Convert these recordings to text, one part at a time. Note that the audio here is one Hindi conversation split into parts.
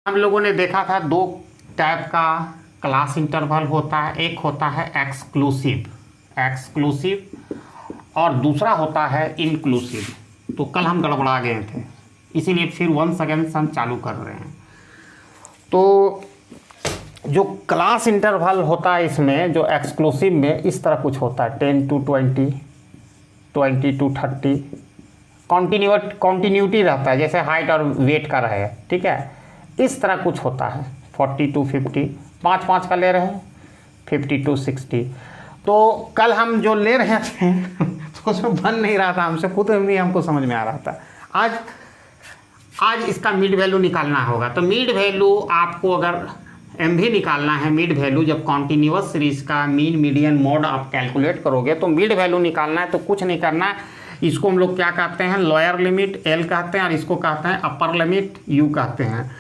हम लोगों ने देखा था दो टाइप का क्लास इंटरवल होता है। एक होता है एक्सक्लूसिव और दूसरा होता है इंक्लूसिव। तो कल हम गड़बड़ा गए थे, इसीलिए फिर वंस अगेन हम चालू कर रहे हैं। तो जो क्लास इंटरवल होता है इसमें, जो एक्सक्लूसिव में इस तरह कुछ होता है 10 to 20, 20 to 30। कॉन्टीन्यूटी रहता है, जैसे हाइट और वेट का रहे, ठीक है। इस तरह कुछ होता है 40 to 50, 5-5 का ले रहे हैं, 50 to 60। तो कल हम जो ले रहे थे तो उसमें बन नहीं रहा था, हमसे खुद नहीं हमको समझ में आ रहा था। आज इसका मिड वैल्यू निकालना होगा। तो मिड वैल्यू आपको अगर एम भी निकालना है, मिड वैल्यू जब कॉन्टीन्यूअस सीरीज का मीन मीडियन मोड आप कैलकुलेट करोगे तो मिड वैल्यू निकालना है। तो कुछ नहीं करना है, इसको हम लोग क्या कहते हैं, लोअर लिमिट एल कहते हैं और इसको कहते हैं अपर लिमिट यू कहते हैं।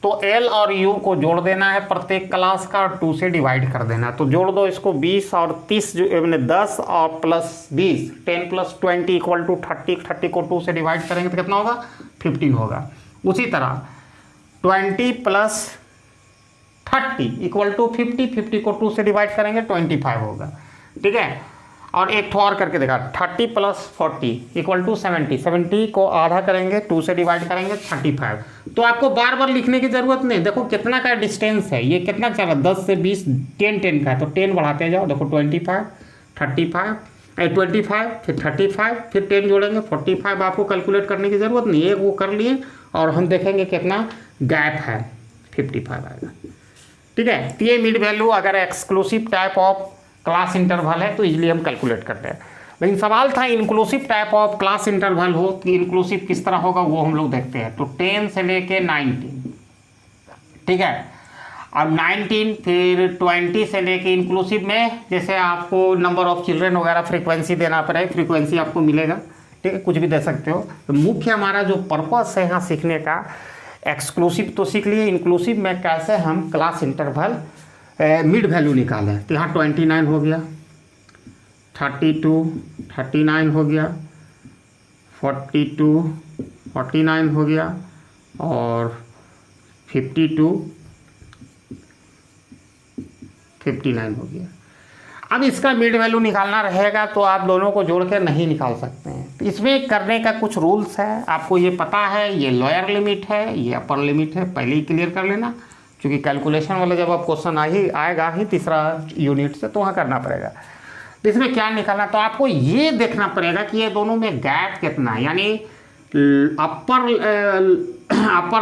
तो एल और यू को जोड़ देना है प्रत्येक क्लास का और 2 से डिवाइड कर देना है। तो जोड़ दो इसको, 20 और 30 जो मैंने 10 और प्लस 20, 10 + 20 इक्वल टू 30। 30 को 2 से डिवाइड करेंगे तो कितना होगा, 15 होगा। उसी तरह 20 + 30 इक्वल टू 50, 50 को 2 से डिवाइड करेंगे 25 होगा, ठीक है। और एक ठो और करके देखा, 30 + 40 इक्वल टू 70, 70 को आधा करेंगे 2 से डिवाइड करेंगे 35। तो आपको बार बार लिखने की ज़रूरत नहीं, देखो कितना का डिस्टेंस है, ये कितना चला 10 से 20, 10 का है, तो 10 बढ़ाते जाओ। देखो 25, 35, 25, फिर 35, फिर 10 जोड़ेंगे 45। आपको कैलकुलेट करने की ज़रूरत नहीं है, वो कर लिए और हम देखेंगे कितना गैप है, 55 आएगा, ठीक है। तो ये मिड वैल्यू अगर exclusive type of class interval है तो इजीली हम कैलकुलेट करते हैं। लेकिन सवाल था inclusive type of class interval हो तो इंक्लूसिव किस तरह होगा वो हम लोग देखते हैं। तो 10 से लेके 19, ठीक है। अब 19 फिर 20 से लेके इंक्लूसिव में जैसे आपको नंबर ऑफ चिल्ड्रेन वगैरह फ्रीक्वेंसी देना पड़ेगा, फ्रीक्वेंसी आपको मिलेगा, ठीक है, कुछ भी दे सकते हो। तो मुख्य हमारा जो पर्पस है यहाँ सीखने का, एक्सक्लूसिव तो सीख लिए, इंक्लूसिव में कैसे हम क्लास इंटरवल मिड वैल्यू निकालें। तो यहाँ 29 हो गया, 32, 39 हो गया, 42, 49 हो गया और 52, 59 हो गया। अब इसका मिड वैल्यू निकालना रहेगा तो आप दोनों को जोड़ कर नहीं निकाल सकते हैं। इसमें करने का कुछ रूल्स है, आपको ये पता है, ये लोअर लिमिट है, ये अपर लिमिट है, पहले ही क्लियर कर लेना, क्योंकि कैलकुलेशन वाला जब आप क्वेश्चन आएगा ही तीसरा यूनिट से तो वहाँ करना पड़ेगा। तो इसमें क्या निकालना, तो आपको ये देखना पड़ेगा कि ये दोनों में गैप कितना है, यानी अपर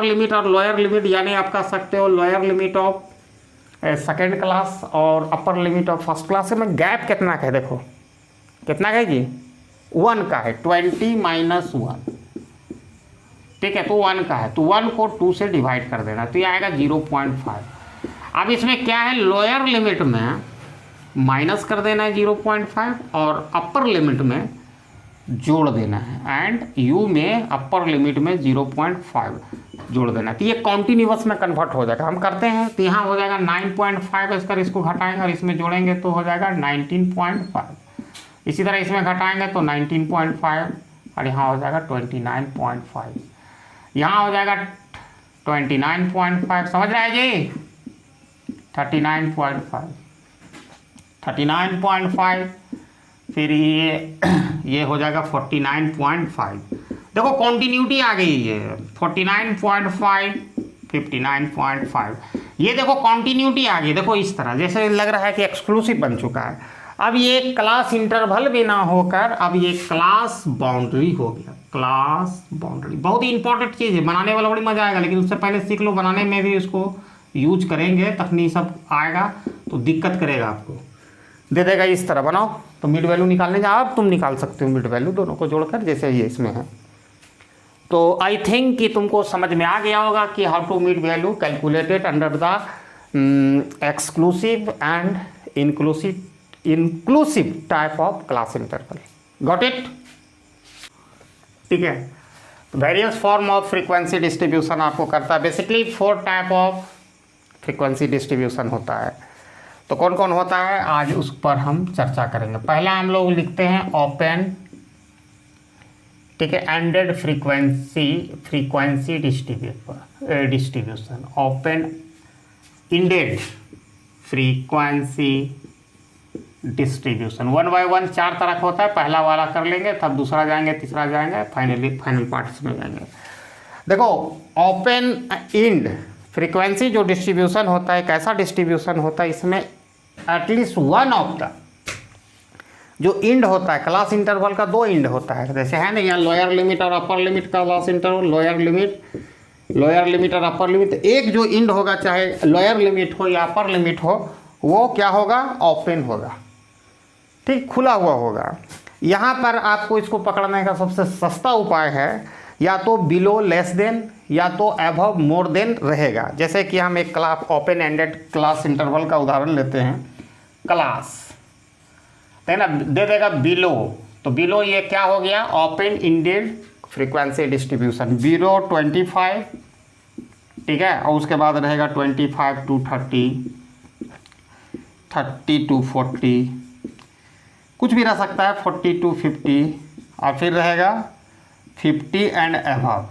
लिमिट और लोअर लिमिट, यानी आप कह सकते हो lower limit of second class और upper limit of first class में गैप कितना का है। देखो कितना का है जी, 1 का है, 20 - 1, ठीक है। तो 1 का है, तो 1 को 2 से डिवाइड कर देना, तो ये आएगा 0.5। अब इसमें क्या है, लोअर लिमिट में माइनस कर देना है 0.5 और अपर लिमिट में जोड़ देना है, एंड यू में अपर लिमिट में 0.5 जोड़ देना। तो ये कॉन्टीन्यूअस में कन्वर्ट हो जाएगा, हम करते हैं। तो यहाँ हो जाएगा 9.5, इसका इसको घटाएंगे और इसमें जोड़ेंगे तो हो जाएगा 19.5। इसी तरह इसमें घटाएंगे तो 19.5 और यहाँ हो जाएगा 29.5, यहाँ हो जाएगा 29.5, समझ रहे हैं जी, 39.5, 39.5, फिर ये हो जाएगा 49.5। देखो कॉन्टीन्यूटी आ गई है, 49.5, 59.5, ये देखो कॉन्टीन्यूटी आ गई। देखो इस तरह जैसे लग रहा है कि एक्सक्लूसिव बन चुका है। अब ये क्लास इंटरवल भी ना होकर अब ये क्लास बाउंड्री हो गया। क्लास बाउंड्री बहुत ही इंपॉर्टेंट चीज़ है, बनाने वाला बड़ी मजा आएगा, लेकिन उससे पहले सीख लो, बनाने में भी उसको यूज करेंगे, तकनीक सब आएगा तो दिक्कत करेगा, आपको दे देगा इस तरह बनाओ। तो मिड वैल्यू निकालने जाओ, अब तुम निकाल सकते हो मिड वैल्यू दोनों को जोड़कर, जैसे ये इसमें है। तो आई थिंक कि तुमको समझ में आ गया होगा कि how to mid value calculated under the exclusive and inclusive type of class interval. Got it, ठीक है। Various form of frequency distribution आपको करता है। Basically 4 type of frequency distribution होता है। तो कौन कौन होता है आज उस पर हम चर्चा करेंगे। पहला हम लोग लिखते हैं ओपन ठीक है, ended frequency distribution, open ended frequency distribution. 1 by 1 4 तरह का होता है, पहला वाला कर लेंगे, तब दूसरा जाएंगे, तीसरा जाएंगे, फाइनल पार्ट्स में जाएंगे। देखो, ओपन इंड फ्रीक्वेंसी जो डिस्ट्रीब्यूशन होता है, कैसा डिस्ट्रीब्यूशन होता है, इसमें एटलीस्ट वन ऑफ द जो इंड होता है, क्लास इंटरवल का 2 इंड होता है, जैसे है ना यहाँ लोअर लिमिट और अपर लिमिट का क्लास इंटरवल, लोअर लिमिट और अपर लिमिट। एक जो इंड होगा, चाहे लोअर लिमिट हो या अपर लिमिट हो, वो क्या होगा, ओपन होगा, ठीक, खुला हुआ होगा। यहाँ पर आपको इसको पकड़ने का सबसे सस्ता उपाय है, या तो बिलो लेस देन या तो अबव मोर देन रहेगा। जैसे कि हम एक class open ended class interval का उदाहरण लेते हैं, क्लास है ना, दे देगा बिलो, तो बिलो ये क्या हो गया, open ended frequency distribution, below 25, ठीक है, और उसके बाद रहेगा 25 to 30, 30 to 40, कुछ भी रह सकता है, 40 to 50, और फिर रहेगा 50 एंड अबव,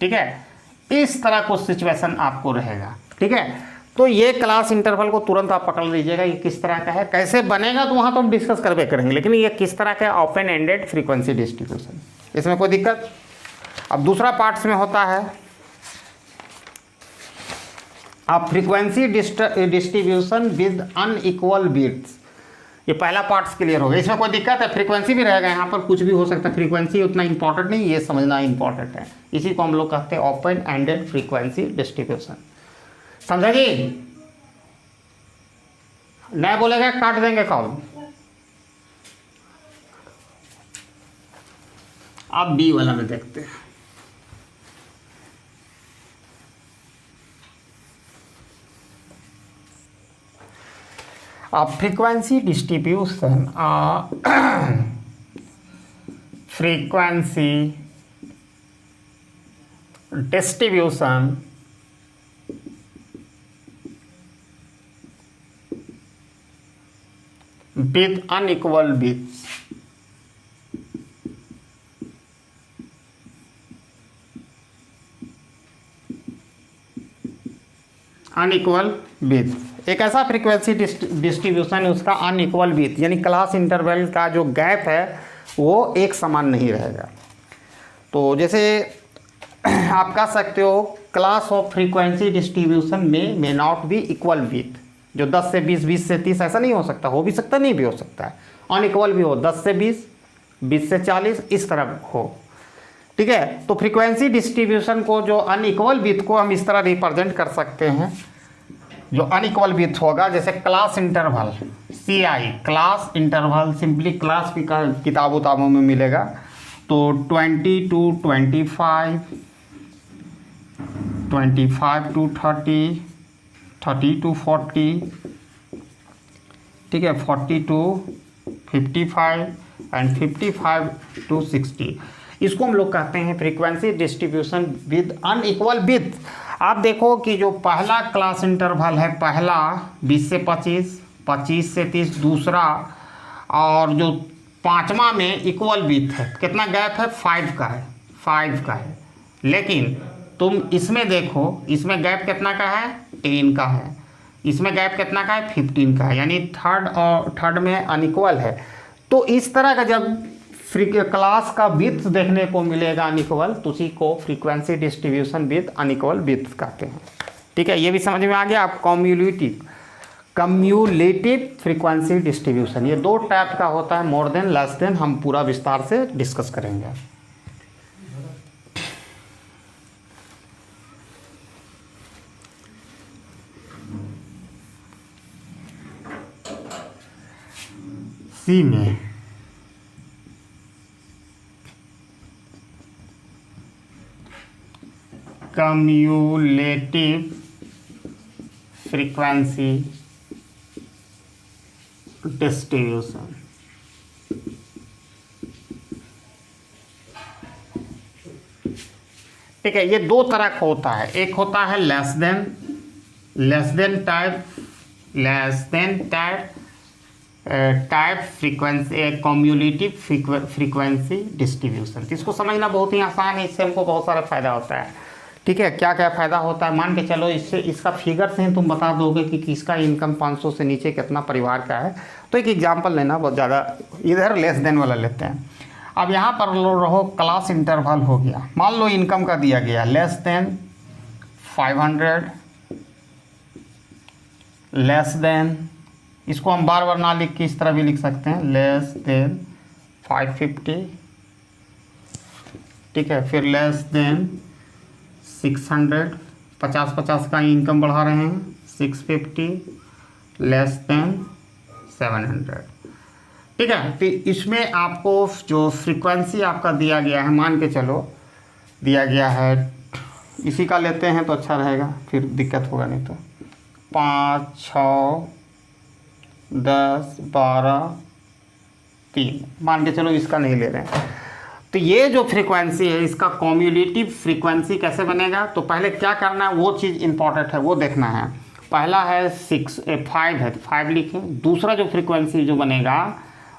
ठीक है। इस तरह कुछ सिचुएशन आपको रहेगा, ठीक है। तो ये क्लास इंटरवल को तुरंत आप पकड़ लीजिएगा, ये किस तरह का है, कैसे बनेगा तो वहाँ तो हम डिस्कस करके करेंगे, लेकिन ये किस तरह का ओपन एंडेड फ्रीक्वेंसी डिस्ट्रीब्यूशन, इसमें कोई दिक्कत। अब दूसरा पार्ट्स में होता है अब frequency distribution with unequal bits. ये पहला पार्ट्स क्लियर हो गया, इसमें कोई दिक्कत है, फ्रीक्वेंसी भी रहेगा, यहाँ पर कुछ भी हो सकता है, फ्रीक्वेंसी उतना इंपॉर्टेंट नहीं, ये समझना इंपॉर्टेंट है, इसी को हम लोग कहते हैं ओपन एंडेड फ्रीक्वेंसी डिस्ट्रीब्यूशन। समझा जी? नहीं बोलेगा काट देंगे कॉल। अब बी वाला में देखते हैं। अब frequency distribution, frequency distribution with unequal bits, unequal bits एक ऐसा फ्रीक्वेंसी डिस्ट्रीब्यूशन है, उसका अनइक्वल बिट यानी क्लास इंटरवल का जो गैप है वो एक समान नहीं रहेगा। तो जैसे आप कह सकते हो क्लास ऑफ फ्रीक्वेंसी डिस्ट्रीब्यूशन में may not be equal bit, जो 10 से 20, 20 से 30 ऐसा नहीं हो सकता, हो भी सकता नहीं भी हो सकता है, अनइक्वल भी हो, 10 से 20, 20 से 40 इस तरह हो, ठीक है। तो फ्रीक्वेंसी डिस्ट्रीब्यूशन को जो अनइक्वल बिट को हम इस तरह रिप्रेजेंट कर सकते हैं, जो अनइक्वल बिट होगा, जैसे class interval CI, class interval simply class भी किताबों में मिलेगा, तो 20 to 25, 25 to 30, 30 to 40, ठीक है, 40 to 55 एंड 55 to 60। इसको हम लोग कहते हैं frequency distribution with unequal bit. आप देखो कि जो पहला क्लास इंटरवल है, पहला 20 से 25, 25 से 30 दूसरा, और जो पांचवा में इक्वल बिट है, कितना गैप है, 5 का है, 5 का है। लेकिन तुम इसमें देखो, इसमें गैप कितना का है, 10 का है, इसमें गैप कितना का है, 15 का है, यानी थर्ड में अनइक्वल है। तो इस तरह का जब क्लास का बिट्स देखने को मिलेगा अनइक्वल, तो उसी को frequency distribution with unequal bits कहते हैं, ठीक है। ये भी समझ में आ गया। आप कम्यूलेटिव फ्रीक्वेंसी डिस्ट्रीब्यूशन, ये 2 टाइप का होता है, मोर देन लेस देन, हम पूरा विस्तार से डिस्कस करेंगे। सी में कम्यूलेटिव फ्रीक्वेंसी डिस्ट्रीब्यूशन, ठीक है। ये 2 तरह का होता है, एक होता है less than type, type frequency cumulative frequency distribution. इसको समझना बहुत ही आसान है, इससे हमको बहुत सारा फ़ायदा होता है। ठीक है, क्या क्या फ़ायदा होता है मान के चलो, इससे इसका फिगर से ही तुम बता दोगे कि किसका इनकम 500 से नीचे कितना परिवार का है। तो एक एग्जांपल लेना, बहुत ज़्यादा इधर लेस देन वाला लेते हैं। अब यहाँ पर रहो क्लास इंटरवल हो गया, मान लो इनकम का दिया गया लेस देन 500, लेस देन, इसको हम बार बार ना लिख के इस तरह भी लिख सकते हैं, लेस देन 550, ठीक है। फिर लेस देन 600, 50-50 का इनकम बढ़ा रहे हैं, 650, लेस देन 700, ठीक है। तो इसमें आपको जो फ्रीक्वेंसी आपका दिया गया है, मान के चलो दिया गया है, इसी का लेते हैं तो अच्छा रहेगा, फिर दिक्कत होगा नहीं तो 5, 6, 10, 12, 3, मान के चलो इसका नहीं ले रहे हैं। तो ये जो फ्रीक्वेंसी है इसका कम्युलेटिव फ्रीक्वेंसी कैसे बनेगा, तो पहले क्या करना है वो चीज़ इंपॉर्टेंट है, वो देखना है। पहला है 5 है, 5 लिखें। दूसरा जो फ्रीक्वेंसी जो बनेगा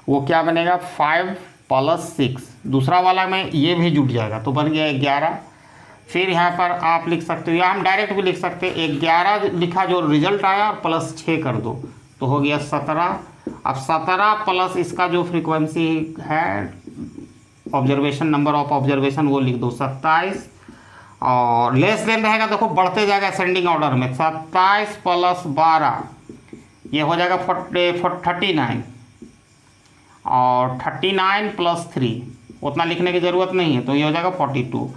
वो क्या बनेगा, 5 + 6, दूसरा वाला में ये भी जुट जाएगा तो बन गया 11। फिर यहाँ पर आप लिख सकते हो, या हम डायरेक्ट भी लिख सकते हैं, 11 लिखा जो रिजल्ट आया प्लस 6 कर दो तो हो गया 17। अब 17 प्लस इसका जो फ्रीक्वेंसी है ऑब्जर्वेशन, नंबर ऑफ ऑब्जर्वेशन, वो लिख दो 27, और लेस देन रहेगा, देखो बढ़ते जाएगा असेंडिंग ऑर्डर में, 27 + 12 ये हो जाएगा 39, और 39 + 3 उतना लिखने की ज़रूरत नहीं है तो ये हो जाएगा 42।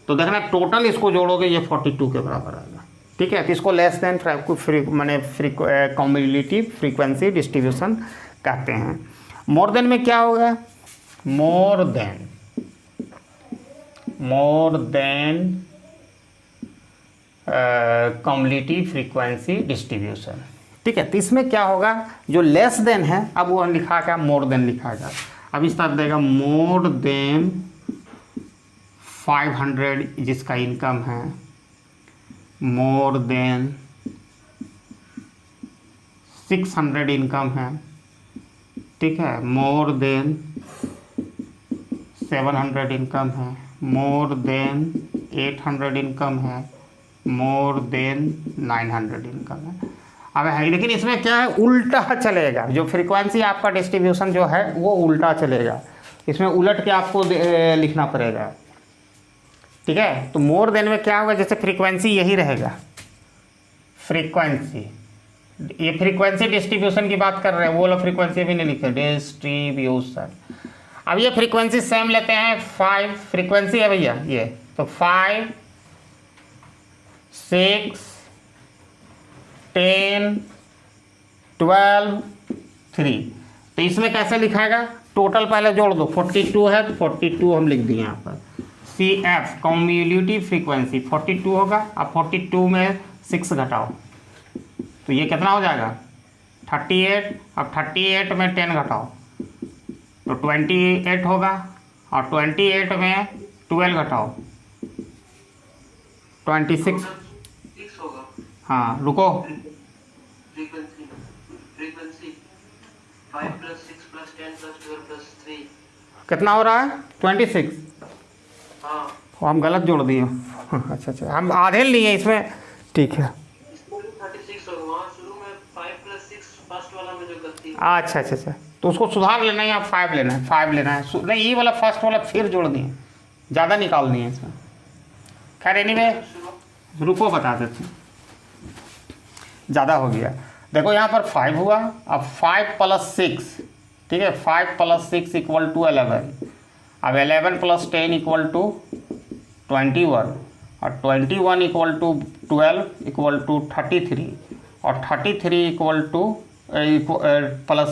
तो देखना टोटल इसको जोड़ोगे ये 42 के बराबर आएगा, ठीक है। तो इसको less than cumulative frequency distribution कहते हैं। मोर देन में क्या होगा, more than cumulative frequency distribution, ठीक है। तो इसमें क्या होगा, जो लेस देन है अब वो लिखा क्या, मोर देन लिखा जाए। अब इस तरह देगा मोर देन 500 जिसका इनकम है, मोर देन 600 इनकम है, ठीक है, मोर देन 700 इनकम है, मोर देन 800 इनकम है, मोर देन 900 इनकम है। अब है लेकिन इसमें क्या है, उल्टा चलेगा, जो फ्रीक्वेंसी आपका डिस्ट्रीब्यूशन जो है वो उल्टा चलेगा, इसमें उलट के आपको लिखना पड़ेगा, ठीक है। तो मोर देन में क्या होगा, जैसे फ्रीक्वेंसी यही रहेगा, फ्रीक्वेंसी, ये फ्रीक्वेंसी डिस्ट्रीब्यूशन की बात कर रहे हैं, वो वाला फ्रीक्वेंसी भी नहीं लिखे, डिस्ट्रीब्यूशन। अब ये फ्रीक्वेंसी सेम लेते हैं, 5 फ्रीक्वेंसी है भैया ये, तो 5, 6, 10, 12, 3। तो इसमें कैसे लिखाएगा, टोटल पहले जोड़ दो, 42 है तो 42 हम लिख दिए यहाँ पर, CF कम्युलेटिव फ्रीक्वेंसी 42 होगा। अब 42 में 6 घटाओ तो ये कितना हो जाएगा, 38। अब 38 में 10 घटाओ तो 28 होगा, और 28 में 12 घटाओ 26 होगा। हाँ रुको, फ्रीक्वेंसी 5 + 6 + 10 + 12 + 3 कितना हो रहा है, 26। हाँ हम गलत जोड़ दिए अच्छा अच्छा, हम आधे लिए इसमें, ठीक है। अच्छा अच्छा अच्छा, तो उसको सुधार लेना है, आप 5 लेना है, 5 लेना है, नहीं ये वाला फर्स्ट वाला फिर जोड़ दिए, ज़्यादा निकाल दिए इसमें। खैर एनीवे रुको बता देते हैं, ज़्यादा हो गया। देखो यहाँ पर 5 हुआ, अब 5 + 6, ठीक है, 5 + 6 = 11। अब 11 + 10 = 21, और 21 = 12 = 33, और 33 +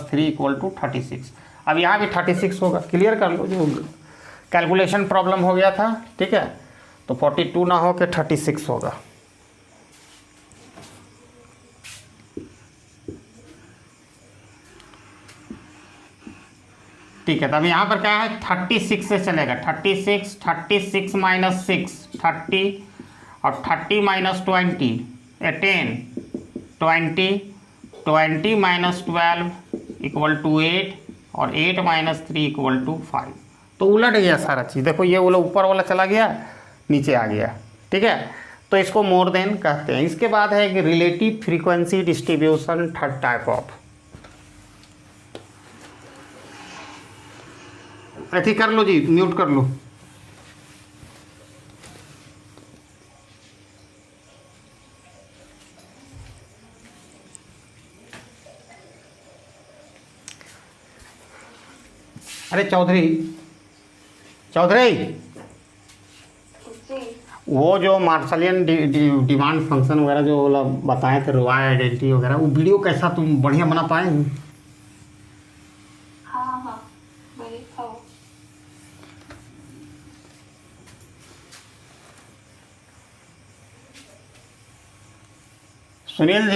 3 = 36। अब यहाँ भी 36 होगा, क्लियर कर लो, जो कैलकुलेशन प्रॉब्लम हो गया था, ठीक है। तो 42 ना हो के 36 होगा, ठीक है। तब यहाँ पर क्या है, 36 से चलेगा, 36 - 6 30, और 30 - 20 10, 20 - 12 इक्वल टू 8 और 8 माइनस 3 इक्वल टू 5। तो उलट गया सारा चीज़, देखो ये वाला ऊपर वाला चला गया, नीचे आ गया, ठीक है। तो इसको मोर देन कहते हैं। इसके बाद है कि relative frequency distribution, third type of. ऐसे कर लो जी, म्यूट कर लो। अरे चौधरी वो जो मार्शलियन डिमांड फंक्शन वगैरह जो वाला बताए थे, रॉय आइडेंटिटी वगैरह, वो वीडियो कैसा तुम बढ़िया बना पाए? हाँ सुनील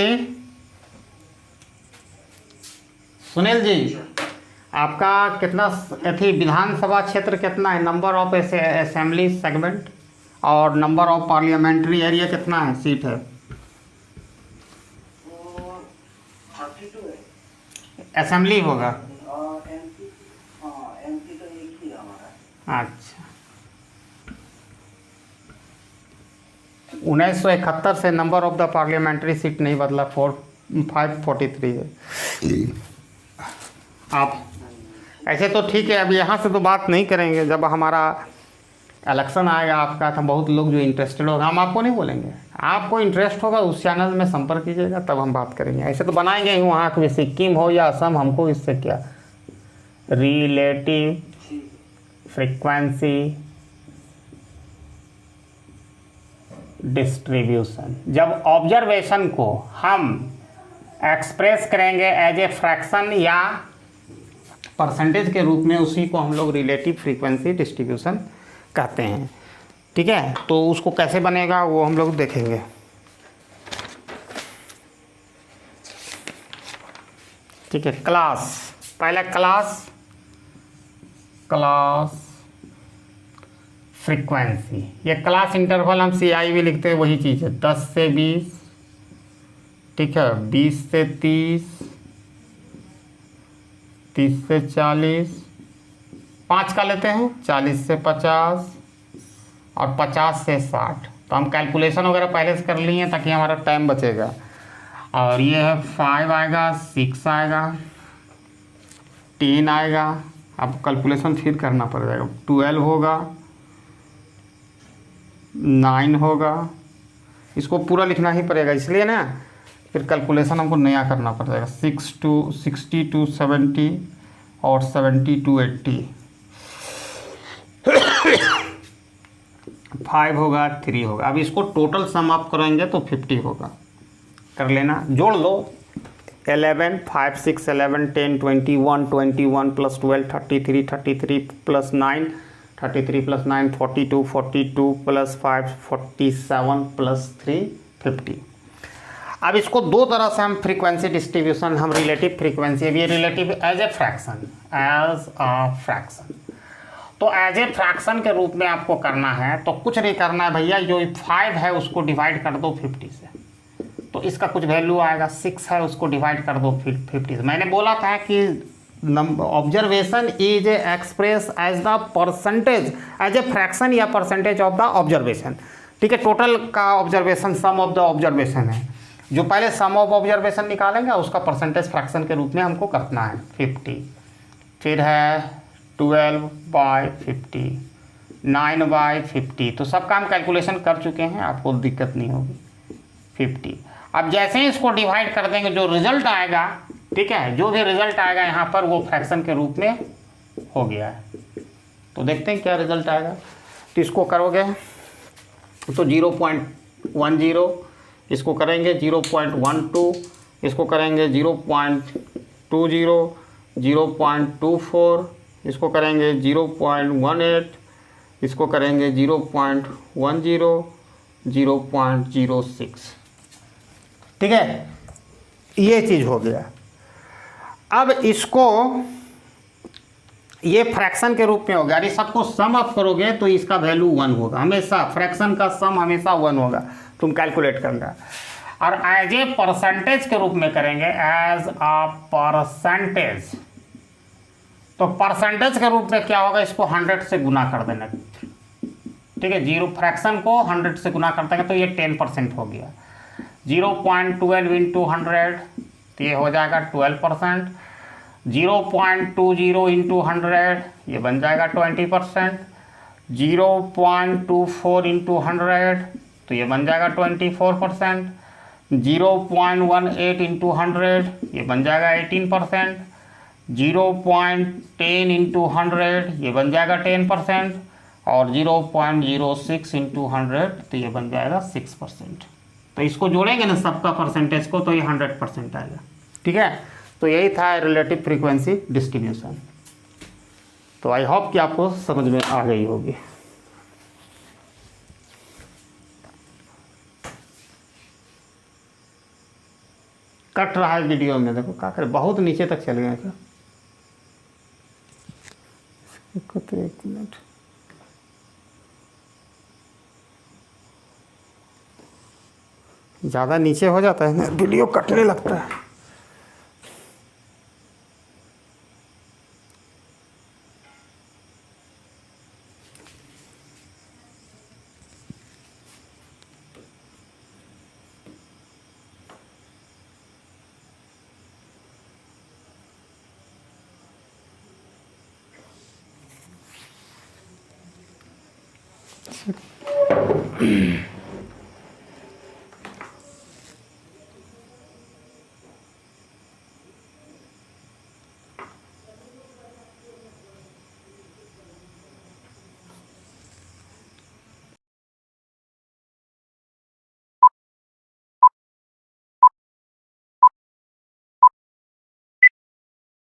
जी आपका कितना थी विधानसभा क्षेत्र कितना है, नंबर ऑफ असेंबली सेगमेंट और नंबर ऑफ पार्लियामेंट्री एरिया कितना है, सीट है? 32 है। असेंबली होगा। एमपी तो एक ही है हमारा। अच्छा, 1971 से number of the parliamentary seat नहीं बदला, 543 है। आप ऐसे तो ठीक है, अब यहाँ से तो बात नहीं करेंगे, जब हमारा इलेक्शन आएगा आपका तो बहुत लोग जो इंटरेस्टेड होगा, हम आपको नहीं बोलेंगे, आपको इंटरेस्ट होगा उस चैनल में संपर्क कीजिएगा, तब हम बात करेंगे। ऐसे तो बनाएंगे ही, वहाँ के सिक्किम हो या असम, हमको इससे क्या। रिलेटिव फ्रीक्वेंसी डिस्ट्रीब्यूशन, जब ऑब्जर्वेशन को हम एक्सप्रेस करेंगे एज ए फ्रैक्शन या परसेंटेज के रूप में, उसी को हम लोग रिलेटिव फ्रीक्वेंसी डिस्ट्रीब्यूशन कहते हैं, ठीक है। तो उसको कैसे बनेगा वो हम लोग देखेंगे। ठीक है, क्लास, पहला क्लास फ्रीक्वेंसी, ये क्लास इंटरवल हम CI भी लिखते हैं, वही चीज़ है। 10 से 20, ठीक है, 20 से 30, 30 से 40, 5 का लेते हैं, 40 से 50 और 50 से 60। तो हम कैलकुलेशन वगैरह पहले से कर लिए ताकि हमारा टाइम बचेगा। और ये है 5 आएगा, 6 आएगा, 10 आएगा, अब कैलकुलेशन फिर करना पड़ जाएगा। 12 होगा, 9 होगा, इसको पूरा लिखना ही पड़ेगा इसलिए ना, फिर कैलकुलेशन हमको नया करना पड़ जाएगा। 60 to 70 और 70 to 80। 5 होगा, 3 होगा। अब इसको टोटल सम अप करेंगे तो 50 होगा, कर लेना, जोड़ लो। 11, 5, 6, 11, 10, 21, 21 plus 12, 33, 33 plus 9, 33 plus 9, 42, 42 plus 5, 47 plus 3, 50। अब इसको दो तरह से हम फ्रीक्वेंसी डिस्ट्रीब्यूशन, हम रिलेटिव फ्रीक्वेंसी, अब ये रिलेटिव एज ए फ्रैक्शन, तो एज ए फ्रैक्शन के रूप में आपको करना है। तो कुछ नहीं करना है भैया, जो 5 है उसको डिवाइड कर दो 50 से, तो इसका कुछ वैल्यू आएगा। 6 है उसको डिवाइड कर दो 50 से। मैंने बोला था कि observation is express as the percentage, as a fraction या परसेंटेज ऑफ द ऑब्जर्वेशन, ठीक है। टोटल का observation sum of the observation है, जो पहले सम ऑफ ऑब्जर्वेशन निकालेंगे उसका परसेंटेज फ्रैक्शन के रूप में हमको करना है 50। फिर है 12/50, 9/50, तो सब काम कैलकुलेशन कर चुके हैं, आपको दिक्कत नहीं होगी। 50, अब जैसे ही इसको डिवाइड कर देंगे जो रिजल्ट आएगा, ठीक है, जो भी रिजल्ट आएगा यहाँ पर वो फ्रैक्शन के रूप में हो गया है। तो देखते हैं क्या रिजल्ट आएगा। तो इसको करोगे तो 0.10, इसको करेंगे 0.12, इसको करेंगे 0.20, 0.24, इसको करेंगे 0.18, इसको करेंगे 0.10, 0.06, ठीक है, ये चीज़ हो गया। अब इसको ये फ्रैक्शन के रूप में हो गया। यदि सबको सम अप करोगे तो इसका वैल्यू 1 होगा, हमेशा फ्रैक्शन का सम हमेशा 1 होगा, तुम कैलकुलेट करना। और एज ए परसेंटेज के रूप में करेंगे, एज अ परसेंटेज। तो परसेंटेज के रूप में क्या होगा, इसको 100 से गुना कर देना, ठीक है। 0 फ्रैक्शन को 100 से गुना करते हैं तो ये 10% हो गया। 0.12 इंटू 100 तो ये हो जाएगा 12%। 0.20 इंटू 100 ये बन जाएगा 20%। 0.24 इंटू 100 तो ये बन जाएगा 24%। 0.18 इंटू 100 ये बन जाएगा 18%। 0.10 इंटू 100 ये बन जाएगा 10%। और 0.06 इंटू 100 तो ये बन जाएगा 6%। तो इसको जोड़ेंगे ना सबका परसेंटेज को, तो ये 100% आएगा, ठीक है। तो यही था रिलेटिव फ्रीक्वेंसी डिस्ट्रीब्यूशन। तो आई होप कि आपको समझ में आ गई होगी। कट रहा है वीडियो में, देखो क्या करे, बहुत नीचे तक चल गया क्या। तो 1 मिनट, ज़्यादा नीचे हो जाता है ना, वीडियो कटने लगता है।